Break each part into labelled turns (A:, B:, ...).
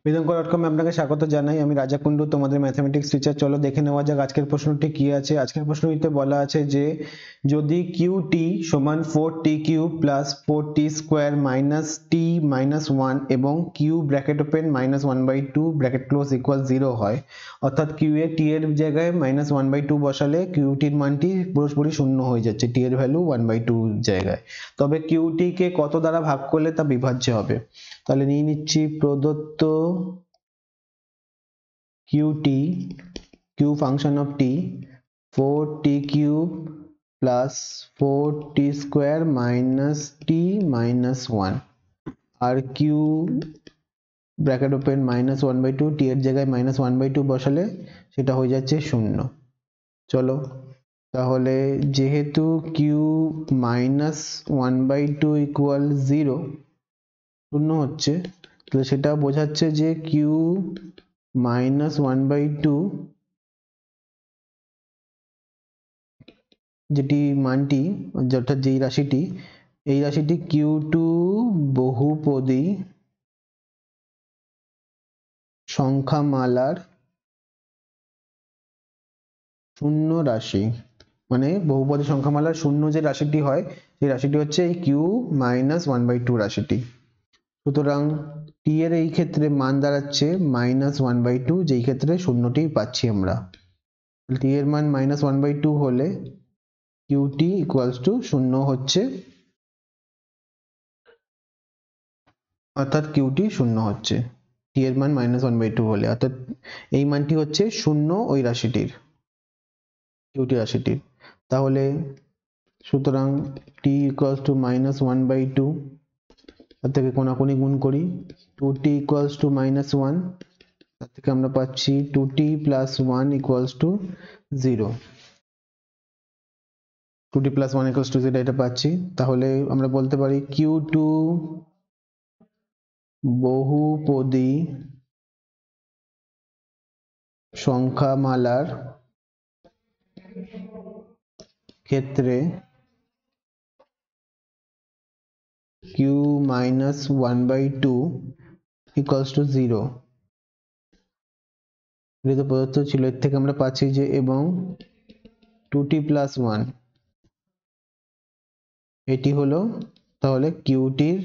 A: বেদঙ্কর.com এ আপনাকে স্বাগত জানাই। আমি রাজা কুন্ডু, তোমাদের ম্যাথমেটিক্স টিচার। চলো দেখে নেওয়া যাক আজকের প্রশ্নটি কি আছে। আজকের প্রশ্নটিতে বলা আছে যে যদি qt সমান 4t cube plus 4t square minus t minus 1 এবং q bracket open minus 1/2 bracket close equal 0 হয়, অর্থাৎ q এর t এর জায়গায় মাইনাস 1/2 বসালে qt এর মানটি পুরোপুরি শূন্য হয়ে যাচ্ছে, t এর ভ্যালু 1/2 জায়গায়। তবে qt কে কত দ্বারা ভাগ করলে তা বিভাজ্য হবে। তাহলে নিয়ে নিচ্ছি প্রদত্ত qt, q function of t 4t cube plus 4t square minus t minus 1 আর q bracket open minus 1/2, t এর জায়গায় মাইনাস 1/2 বসালে সেটা হয়ে যাচ্ছে শূন্য। চলো তাহলে যেহেতু q মাইনাস 1/2 ইকুয়াল 0 শূন্য হচ্ছে, তো সেটা বোঝাচ্ছে যে q মাইনাস 1/2 যেটি মানটি অর্থাৎ যেই রাশিটি, এই রাশিটি q2 বহুপদী সংখ্যামালার শূন্য রাশি, মানে বহুপদী সংখ্যামালার শূন্য যে রাশিটি হয় সেই রাশিটি হচ্ছে এই q মাইনাস 1/2 রাশিটি। সুতরাং t এর এই ক্ষেত্রে মান দাঁড়াচ্ছে মাইনাস 1/2, যেই ক্ষেত্রে শূন্যটি পাচ্ছি আমরা। t এর মান মাইনাস 1/2 হলে qt ইকুয়ালস টু শূন্য হচ্ছে, অর্থাৎ qt শূন্য হচ্ছে t এর মান মাইনাস 1/2 হলে, অর্থাৎ এই মানটি হচ্ছে শূন্য ওই রাশিটির, qt রাশিটির। তাহলে সুতরাং t ইকুয়ালস টু মাইনাস 1/2, তার থেকে কোনাকুনি গুণ করি, 2t ইকুয়ালস টু মাইনাস 1, তার থেকে আমরা পাচ্ছি 2t plus 1 equals to 0, 2t plus 1 equals to 0 এটা পাচ্ছি। তাহলে আমরা বলতে পারি q2 বহুপদী সংখ্যামালার ক্ষেত্রে q মাইনাস 1/2 ইকুয়ালস টু 0 এটা প্রদত্ত ছিল। এর থেকে আমরা পাচ্ছি যে এবং 2t প্লাস 1 এটি হলো তাহলে qটির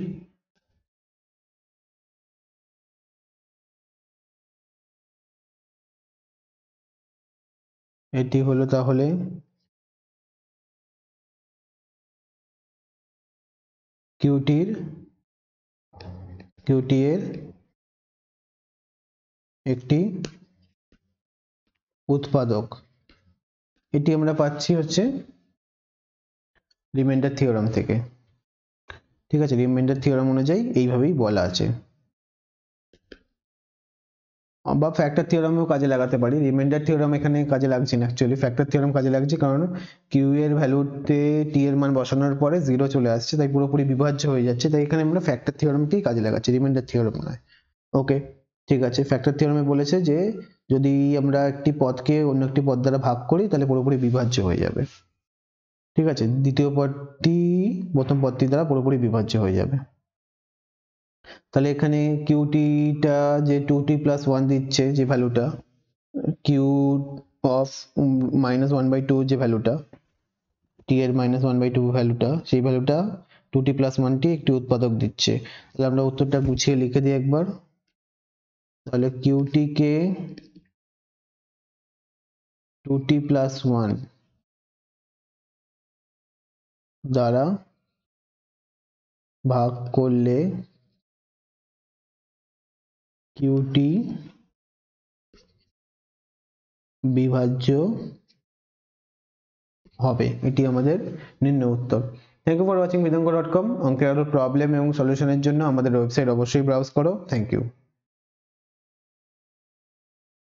A: এটি হলো তাহলে qt এর একটি উৎপাদক। এটি আমরা পাচ্ছি হচ্ছে রিমাইন্ডার থিওরাম থেকে। ঠিক আছে, রিমাইন্ডার থিওরাম অনুযায়ী এইভাবেই বলা আছে, বা ফ্যাক্টর থিওরামও কাজে লাগাতে পারি। রিমাইন্ডার থিওরাম এখানে কাজে লাগছে না, অ্যাকচুয়ালি ফ্যাক্টর থিওরাম কাজে লাগছে, কারণ q এর ভ্যালুতে t এর মান বসানোর পরে 0 চলে আসছে, তাই পুরোপুরি বিভাজ্য হয়ে যাচ্ছে, তাই এখানে আমরা ফ্যাক্টর থিওরামকেই কাজে লাগাচ্ছি, রিমাইন্ডার থিওরাম নয়। ওকে, ঠিক আছে। ফ্যাক্টর থিওরামে বলেছে যে যদি আমরা একটি পদকে অন্য একটি পদ দ্বারা ভাগ করি তাহলে পুরোপুরি বিভাজ্য হয়ে যাবে। ঠিক আছে, দ্বিতীয় পদটি প্রথম পদটি দ্বারা পুরোপুরি বিভাজ্য হয়ে যাবে। তাহলে এখানে qt টা যে 2t প্লাস 1 দিচ্ছে, যে ভ্যালুটা q অফ মাইনাস 1/2 যে ভ্যালুটা, t এর মাইনাস 1/2 ভ্যালুটা, সেই ভ্যালুটা 2t প্লাস 1টি একটি উৎপাদক দিচ্ছে। তাহলে আমরা উত্তরটা গুছিয়ে লিখে দিই একবার। তাহলে qt কে 2t প্লাস 1 দ্বারা ভাগ করলে qt বিভাজ্য হবে, এটি আমাদের নির্ণয় উত্তর। থ্যাংক ইউ ফর ওয়াচিং বেদঙ্ক.com। অঙ্কের আরো প্রবলেম এবং সলিউশনের জন্য আমাদের ওয়েবসাইট অবশ্যই ব্রাউজ করো। Thank you.